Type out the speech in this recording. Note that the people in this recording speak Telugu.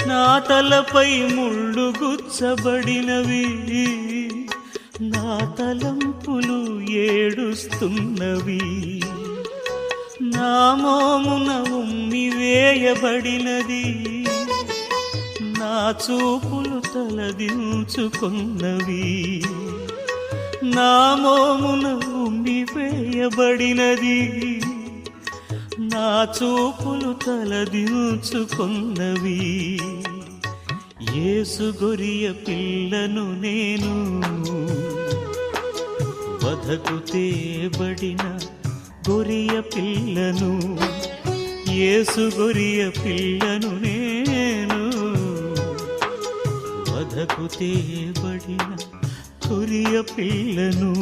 నా తలపై ముళ్ళు గుచ్చబడినవి, నా తలంపులు ఏడుస్తున్నవి. నా మోమున ఉమ్మి వేయబడినది, నా చూపులు తలదించుకున్నవి. నా మోమున ఉమ్మి వేయబడినది, నా చూపులు తలదించుకున్నవి. యేసు గొరియ పిల్లను నేను, వధకు తేబడిన గొరియ పిల్లను. యేసు గొరియ పిల్లను నేను, వధకు తేబడిన గొరియ పిల్లను.